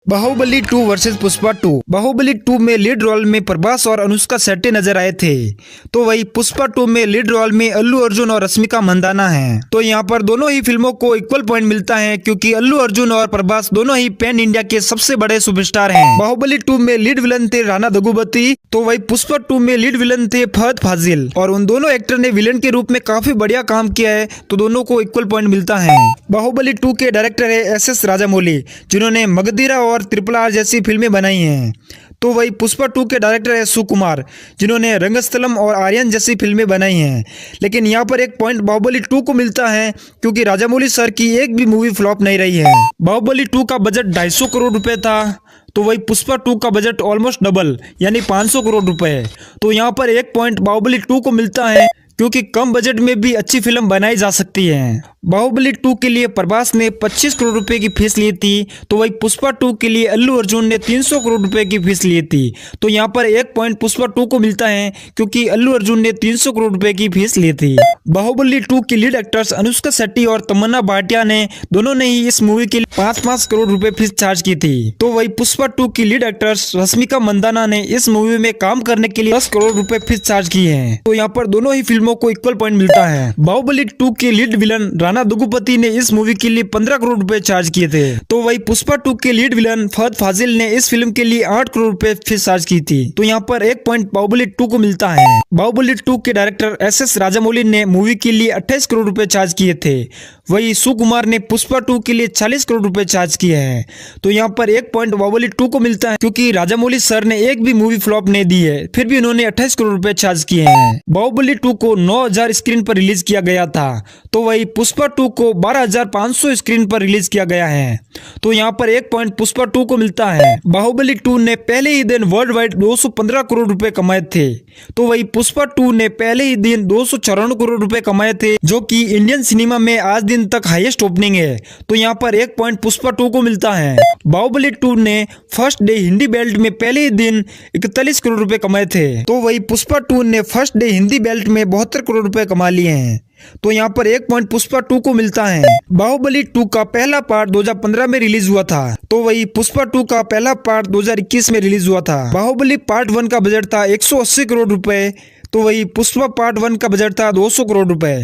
Baahubali 2 versus Pushpa 2। Baahubali 2 में lead role में प्रभास और अनुष्का शेट्टी नजर आए थे, तो वही पुष्पा 2 में लीड रोल में अल्लू अर्जुन और रश्मिका मंदाना हैं। तो यहाँ पर दोनों ही फिल्मों को इक्वल पॉइंट मिलता है, क्योंकि अल्लू अर्जुन और प्रभास दोनों ही पैन इंडिया के सबसे बड़े सुपरस्टार हैं। बाहुबली 2 में लीड विलन थे राणा दग्गुबाती, तो वही पुष्पा 2 में लीड विलन थे फहद फाजिल, और उन दोनों एक्टर ने विलन के रूप में काफी बढ़िया काम किया है, तो दोनों को इक्वल पॉइंट मिलता है। बाहुबली 2 के डायरेक्टर है एस राजामौली, जिन्होंने मगधीरा और RRR जैसी फिल्में बनाई हैं। तो वही पुष्पा 2 के डायरेक्टर है सुकुमार, जिन्होंने रंगस्थलम और आर्यन जैसी फिल्में बनाई हैं। लेकिन यहाँ पर एक पॉइंट बाहुबली 2 को मिलता है, क्योंकि राजामौली सर की एक भी मूवी फ्लॉप नहीं रही है। बाहुबली 2 का बजट 250 करोड़ रुपए था, तो वही पुष्पा 2 का बजट ऑलमोस्ट डबल यानी 500 करोड़ रुपए। तो यहाँ पर एक पॉइंट बाहुबली 2 को मिलता है, क्योंकि कम बजट में भी अच्छी फिल्म बनाई जा सकती है। बाहुबली 2 के लिए प्रभास ने 25 करोड़ रुपए की फीस ली थी, तो वही पुष्पा 2 के लिए अल्लू अर्जुन ने 300 करोड़ रुपए की फीस ली थी। तो यहाँ पर एक पॉइंट पुष्पा 2 को मिलता है, क्योंकि अल्लू अर्जुन ने 300 करोड़ रुपए की फीस ली थी। बाहुबली 2 की लीड एक्टर्स अनुष्का शेट्टी और तमन्ना भाटिया ने दोनों ने ही इस मूवी के लिए 5-5 करोड़ रुपए फीस चार्ज की थी। तो वही पुष्पा 2 की लीड एक्टर्स रश्मिका मंदाना ने इस मूवी में काम करने के लिए 10 करोड़ रुपए फीस चार्ज की है। तो यहाँ पर दोनों ही फिल्मों को इक्वल पॉइंट मिलता है। बाहुबली 2 के लीड विलन राणा दग्गुबाती ने इस मूवी के लिए 15 करोड़ रुपए चार्ज किए थे, तो वही पुष्पा 2 के लीड विलन फहद फाजिल ने इस फिल्म के लिए 8 करोड़ रुपए फीस चार्ज की थी। तो यहाँ पर एक पॉइंट बाहुबली 2 को मिलता है। बाहुबली 2 के डायरेक्टर एस राजामौली ने मूवी के लिए 28 करोड़ रुपए चार्ज किए थे, वही सुकुमार ने पुष्पा 2 के लिए 40 करोड़ रुपए चार्ज किए हैं। तो यहाँ पर एक पॉइंट बाहुबली 2 को मिलता है, क्योंकि राजामौली सर ने एक भी मूवी फ्लॉप नहीं दी है, फिर भी उन्होंने 28 करोड़ रुपए चार्ज किए हैं। बाहुबली 2 को 9000 स्क्रीन पर रिलीज किया गया था, तो वही पुष्पा 2 को 12,500 स्क्रीन पर रिलीज किया गया है। तो यहाँ पर एक पॉइंट पुष्पा 2 को मिलता है। बाहुबली 2 ने पहले ही दिन वर्ल्ड वाइड 215 करोड़ रुपए कमाए थे, तो वही पुष्पा 2 ने पहले ही दिन 294 करोड़ रुपए कमाए थे, जो कि इंडियन सिनेमा में आज दिन तक हाईएस्ट ओपनिंग है। तो यहाँ पर एक पॉइंट पुष्पा 2 को मिलता है। बाहुबली 2 ने फर्स्ट डे हिंदी बेल्ट में पहले ही दिन 41 करोड़ रुपए कमाए थे, तो वही पुष्पा 2 ने फर्स्ट डे हिंदी बेल्ट में 72 करोड़ रुपए कमा लिए हैं। तो यहाँ पर एक पॉइंट पुष्पा 2 को मिलता है। बाहुबली 2 का पहला पार्ट 2015 में रिलीज हुआ था, तो वही पुष्पा 2 का पहला पार्ट 2021 में रिलीज हुआ था। बाहुबली पार्ट 1 का बजट था 180 करोड़ रुपए, तो वही पुष्पा पार्ट 1 का बजट था 200 करोड़ रुपए।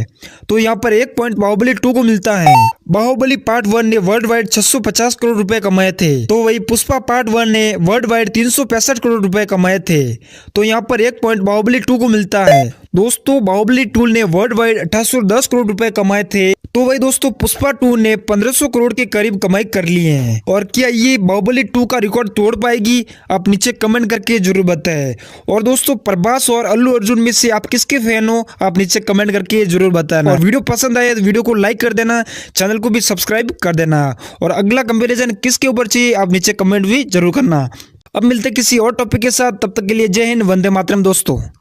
तो यहाँ पर एक पॉइंट बाहुबली 2 को मिलता है। बाहुबली पार्ट 1 ने वर्ल्ड वाइड 650 करोड़ रुपए कमाए थे, तो वही पुष्पा पार्ट 1 ने वर्ल्ड वाइड 365 करोड़ रुपए कमाए थे। तो यहाँ पर एक पॉइंट बाहुबली 2 को मिलता है। दोस्तों बाहुबली 2 ने वर्ल्ड वाइड 1810 करोड़ रुपए कमाए थे, तो वही दोस्तों पुष्पा 2 ने 1500 करोड़ के करीब कमाई कर ली है। और क्या ये बाहुबली 2 का रिकॉर्ड तोड़ पाएगी? आप नीचे कमेंट करके जरूर बताएं। और दोस्तों प्रभास और अल्लू अर्जुन में से आप किसके फैन हो? आप नीचे कमेंट करके जरूर बताना। और वीडियो पसंद आए तो वीडियो को लाइक कर देना, चैनल को भी सब्सक्राइब कर देना। और अगला कंपैरिजन किसके ऊपर चाहिए आप नीचे कमेंट भी जरूर करना। अब मिलते किसी और टॉपिक के साथ, तब तक के लिए जय हिंद, वंदे मातरम दोस्तों।